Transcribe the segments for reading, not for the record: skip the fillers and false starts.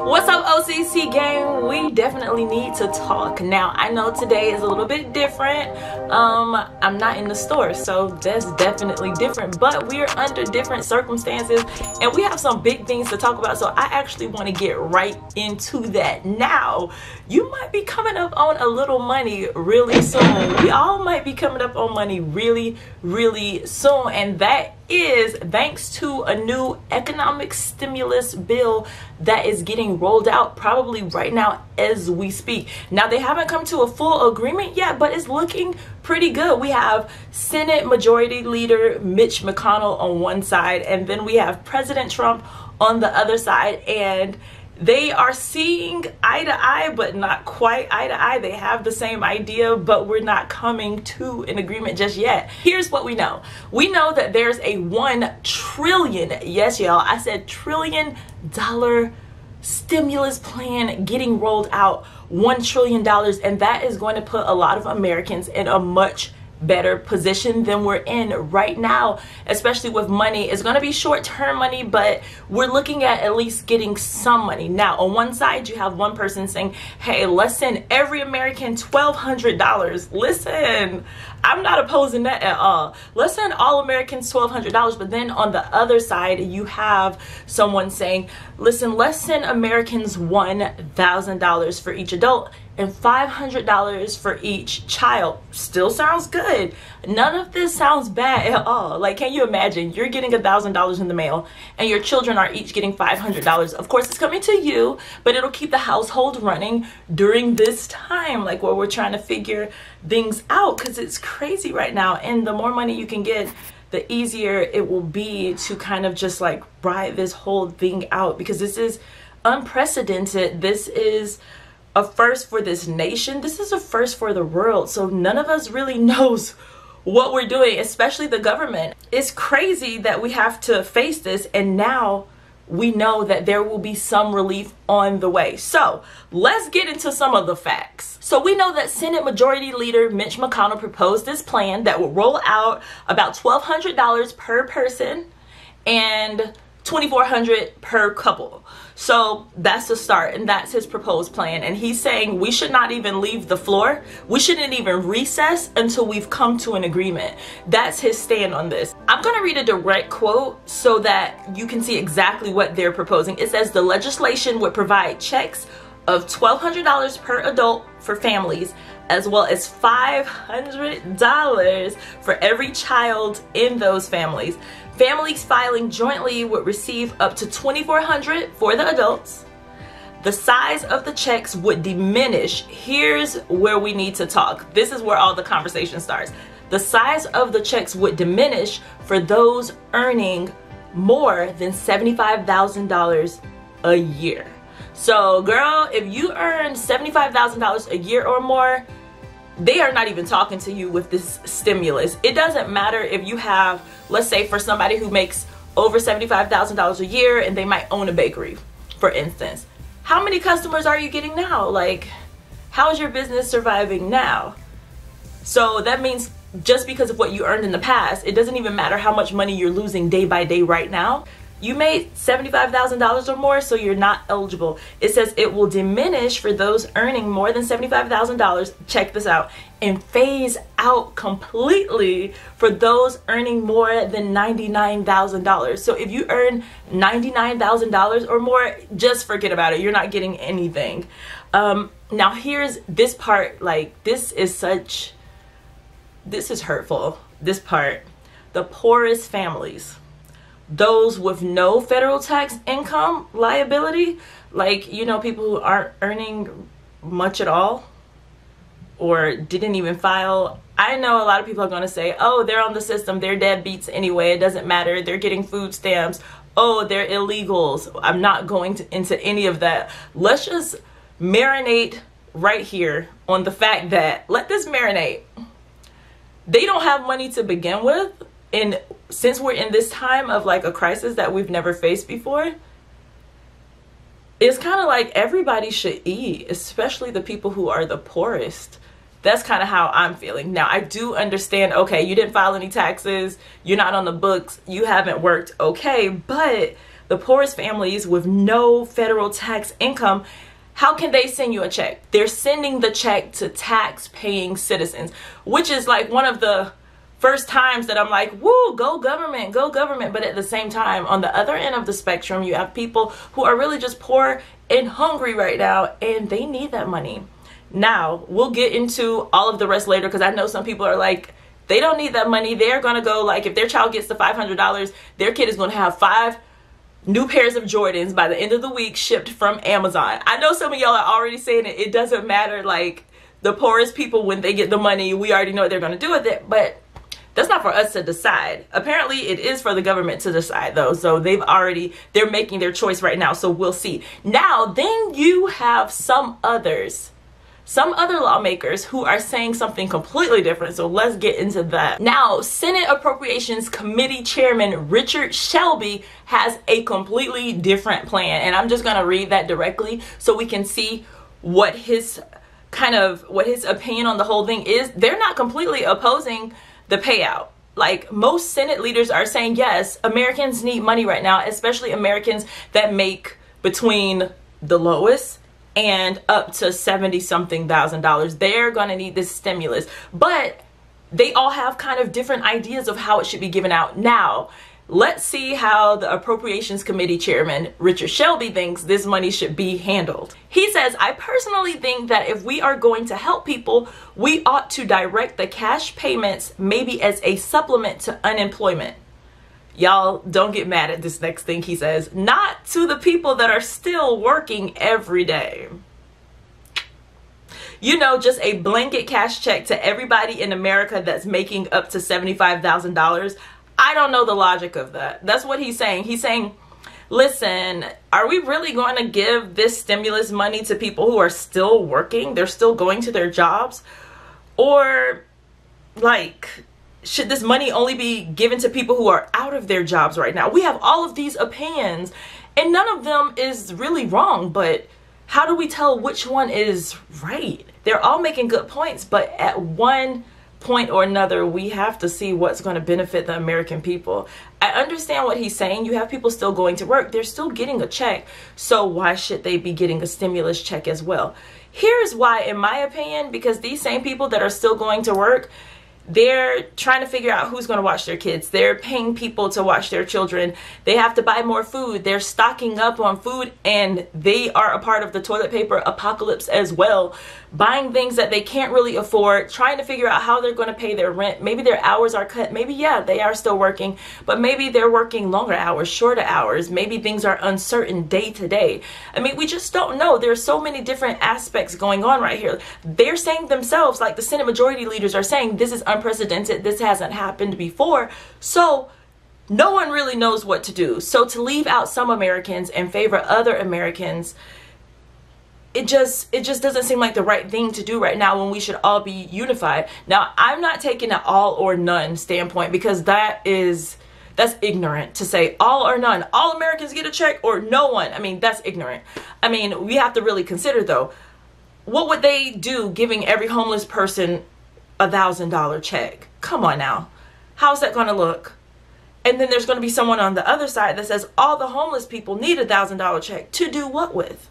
What's up, OCC gang? We definitely need to talk. Now, I know today is a little bit different. I'm not in the store, so that's definitely different, but we're under different circumstances and we have some big things to talk about, so I actually want to get right into that. Now, you might be coming up on a little money really soon. We all might be coming up on money really soon, and that is thanks to a new economic stimulus bill that is getting rolled out probably right now as we speak. Now, they haven't come to a full agreement yet, but it's looking pretty good. We have Senate Majority Leader Mitch McConnell on one side, and then we have President Trump on the other side, and they are seeing eye to eye, but not quite eye to eye. They have the same idea, but we're not coming to an agreement just yet. Here's what we know. We know that there's a $1 trillion, yes y'all, I said $1 trillion stimulus plan getting rolled out. $1 trillion, and that is going to put a lot of Americans in a much better position than we're in right now, especially with money. It's going to be short-term money, but we're looking at least getting some money. Now, on one side, you have one person saying, hey, let's send every American $1,200. Listen, I'm not opposing that at all. Let's send all Americans $1,200. But then on the other side, you have someone saying, listen, let's send Americans $1,000 for each adult and $500 for each child. Still sounds good. None of this sounds bad at all. Like, can you imagine you're getting $1,000 in the mail and your children are each getting $500? Of course, it's coming to you, but it'll keep the household running during this time, like where we're trying to figure things out, because it's crazy right now. And the more money you can get, the easier it will be to kind of just like ride this whole thing out, because this is unprecedented. This is a first for this nation. This is a first for the world. So none of us really knows what we're doing, especially the government. It's crazy that we have to face this, and now we know that there will be some relief on the way. So let's get into some of the facts. So we know that Senate Majority Leader Mitch McConnell proposed this plan that will roll out about $1,200 per person and $2,400 per couple. So that's the start, and that's his proposed plan. And he's saying we should not even leave the floor. We shouldn't even recess until we've come to an agreement. That's his stand on this. I'm going to read a direct quote so that you can see exactly what they're proposing. It says the legislation would provide checks of $1,200 per adult for families, as well as $500 for every child in those families. Families filing jointly would receive up to $2,400 for the adults. The size of the checks would diminish. Here's where we need to talk. This is where all the conversation starts. The size of the checks would diminish for those earning more than $75,000 a year. So girl, if you earn $75,000 a year or more, they are not even talking to you with this stimulus. It doesn't matter if you have, let's say for somebody who makes over $75,000 a year and they might own a bakery, for instance. How many customers are you getting now? Like, how is your business surviving now? So that means just because of what you earned in the past, it doesn't even matter how much money you're losing day by day right now. You made $75,000 or more, so you're not eligible. It says it will diminish for those earning more than $75,000, check this out, and phase out completely for those earning more than $99,000. So if you earn $99,000 or more, just forget about it. You're not getting anything. Now here's this part, like this is hurtful, this part. The poorest families, those with no federal tax income liability, like, you know, people who aren't earning much at all or didn't even file. I know a lot of people are going to say, oh, they're on the system, they're deadbeats anyway, it doesn't matter, they're getting food stamps, oh, they're illegals. I'm not going into any of that. Let's just marinate right here on the fact that, let this marinate. They don't have money to begin with. And since we're in this time of like a crisis that we've never faced before, it's kind of like everybody should eat, especially the people who are the poorest. That's kind of how I'm feeling. Now, I do understand, okay, you didn't file any taxes, you're not on the books, you haven't worked, okay, but the poorest families with no federal tax income, how can they send you a check? They're sending the check to tax-paying citizens, which is like one of the first times that I'm like, woo, go government, go government. But at the same time, on the other end of the spectrum, you have people who are really just poor and hungry right now, and they need that money. Now, we'll get into all of the rest later, because I know some people are like, they don't need that money. They're going to go, like, if their child gets to $500, their kid is going to have 5 new pairs of Jordans by the end of the week shipped from Amazon. I know some of y'all are already saying it doesn't matter, like, the poorest people, when they get the money, we already know what they're going to do with it. But that's not for us to decide. Apparently it is for the government to decide, though. So they're making their choice right now. So we'll see. Now, then you have some other lawmakers who are saying something completely different. So let's get into that. Now, Senate Appropriations Committee Chairman Richard Shelby has a completely different plan. And I'm just going to read that directly so we can see what his opinion on the whole thing is. They're not completely opposing the payout. Like, most Senate leaders are saying, yes, Americans need money right now, especially Americans that make between the lowest and up to $70-something thousand. They're going to need this stimulus. But they all have kind of different ideas of how it should be given out. Now, let's see how the Appropriations Committee Chairman Richard Shelby thinks this money should be handled. He says, I personally think that if we are going to help people, we ought to direct the cash payments maybe as a supplement to unemployment. Y'all don't get mad at this next thing he says. Not to the people that are still working every day. You know, just a blanket cash check to everybody in America that's making up to $75,000. I don't know the logic of that. That's what he's saying. He's saying, listen, are we really going to give this stimulus money to people who are still working? They're still going to their jobs? Or, like, should this money only be given to people who are out of their jobs right now? We have all of these opinions, and none of them is really wrong, but how do we tell which one is right? They're all making good points, but at one point or another, we have to see what's going to benefit the American people. I understand what he's saying. You have people still going to work. They're still getting a check. So why should they be getting a stimulus check as well? Here's why, in my opinion, because these same people that are still going to work, they're trying to figure out who's going to watch their kids. They're paying people to watch their children. They have to buy more food. They're stocking up on food, and they are a part of the toilet paper apocalypse as well. Buying things that they can't really afford, trying to figure out how they're going to pay their rent. Maybe their hours are cut. Maybe, yeah, they are still working, but maybe they're working longer hours, shorter hours. Maybe things are uncertain day to day. I mean, we just don't know. There's so many different aspects going on right here. They're saying themselves, like the Senate majority leaders are saying, this is unprecedented. This hasn't happened before. So no one really knows what to do. So to leave out some Americans and favor other Americans, it just doesn't seem like the right thing to do right now when we should all be unified. Now, I'm not taking an all or none standpoint, because that's ignorant to say all or none. All Americans get a check or no one. I mean, that's ignorant. I mean, we have to really consider, though, what would they do giving every homeless person $1,000 check? Come on now. How's that going to look? And then there's going to be someone on the other side that says all the homeless people need $1,000 check. To do what with?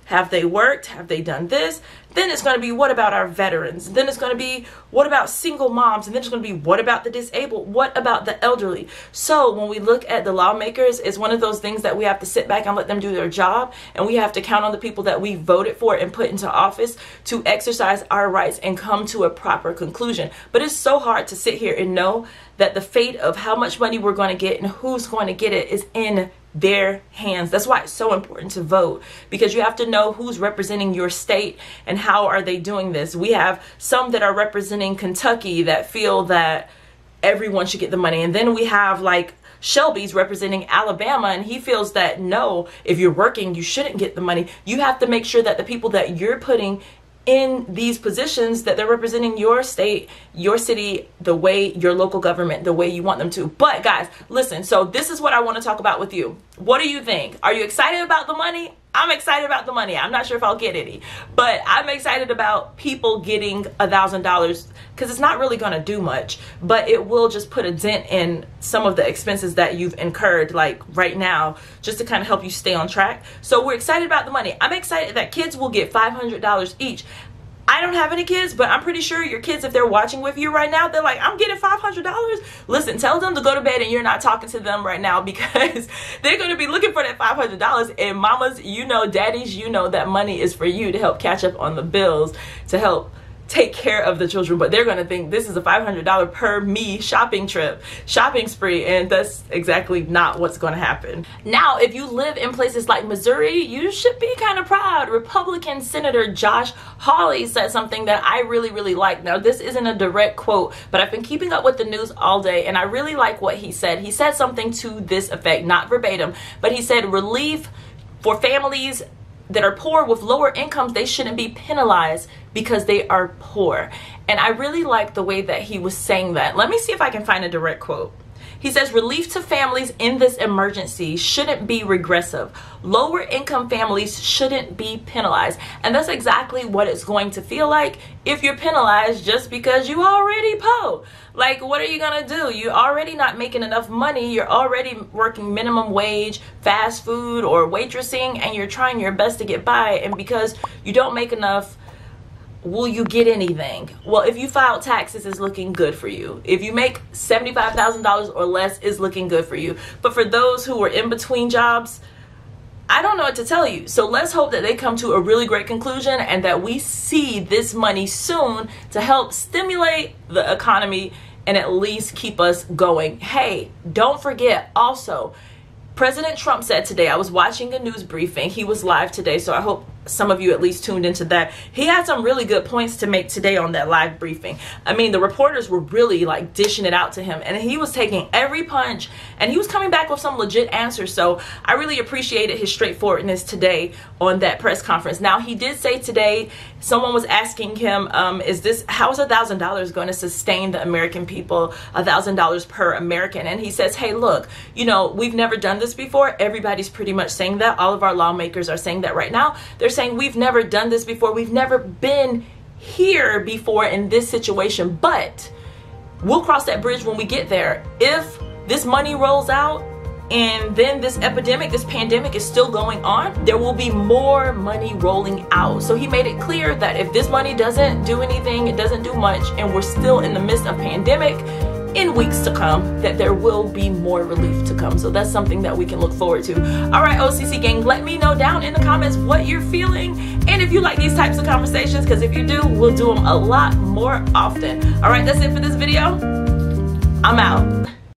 Have they worked? Have they done this? Then it's going to be, what about our veterans? Then it's going to be, what about single moms? And then it's going to be, what about the disabled? What about the elderly? So when we look at the lawmakers, it's one of those things that we have to sit back and let them do their job. And we have to count on the people that we voted for and put into office to exercise our rights and come to a proper conclusion. But it's so hard to sit here and know that the fate of how much money we're going to get and who's going to get it is in their hands. That's why it's so important to vote, because you have to know who's representing your state and how are they doing this. We have some that are representing Kentucky that feel that everyone should get the money, and then we have like Shelby's representing Alabama, and he feels that no, if you're working you shouldn't get the money. You have to make sure that the people that you're putting in these positions, that they're representing your state, your city, the way, your local government, the way you want them to. But guys, listen, so this is what I want to talk about with you. What do you think? Are you excited about the money? I'm excited about the money. I'm not sure if I'll get any, but I'm excited about people getting $1,000 because it's not really going to do much, but it will just put a dent in some of the expenses that you've incurred like right now, just to kind of help you stay on track. So we're excited about the money. I'm excited that kids will get $500 each. I don't have any kids, but I'm pretty sure your kids, if they're watching with you right now, they're like, I'm getting $500. Listen, tell them to go to bed and you're not talking to them right now, because they're going to be looking for that $500. And mamas, you know, daddies, you know that money is for you to help catch up on the bills, to help take care of the children, but they're going to think this is a $500 per me shopping spree, and that's exactly not what's going to happen. Now, if you live in places like Missouri, you should be kind of proud. Republican Senator Josh Hawley said something that I really like. Now, this isn't a direct quote, but I've been keeping up with the news all day, and I really like what he said. He said something to this effect, not verbatim, but he said relief for families that are poor with lower incomes, they shouldn't be penalized because they are poor. And I really like the way that he was saying that. Let me see if I can find a direct quote. He says, relief to families in this emergency shouldn't be regressive. Lower income families shouldn't be penalized. And that's exactly what it's going to feel like if you're penalized just because you already po. Like, what are you gonna do? You're already not making enough money. You're already working minimum wage, fast food, or waitressing, and you're trying your best to get by. And because you don't make enough, will you get anything? Well, if you file taxes, it's looking good for you. If you make $75,000 or less, it's looking good for you. But for those who are in between jobs, I don't know what to tell you. So let's hope that they come to a really great conclusion and that we see this money soon to help stimulate the economy and at least keep us going. Hey, don't forget also, President Trump said today, I was watching a news briefing. He was live today, so I hope some of you at least tuned into that. He had some really good points to make today on that live briefing. I mean, the reporters were really like dishing it out to him, and he was taking every punch, and he was coming back with some legit answers. So I really appreciated his straightforwardness today on that press conference. Now, he did say today, someone was asking him, how is $1,000 going to sustain the American people, $1,000 per American? And he says, hey, look, you know, we've never done this before. Everybody's pretty much saying that. All of our lawmakers are saying that right now. They're saying we've never done this before. We've never been here before in this situation, but we'll cross that bridge when we get there. If this money rolls out and then this epidemic, this pandemic is still going on, there will be more money rolling out. So he made it clear that if this money doesn't do anything, it doesn't do much, and we're still in the midst of pandemic, in weeks to come, that there will be more relief to come. So that's something that we can look forward to. All right, OCC gang, let me know down in the comments what you're feeling and if you like these types of conversations, because if you do, we'll do them a lot more often. All right, that's it for this video. I'm out.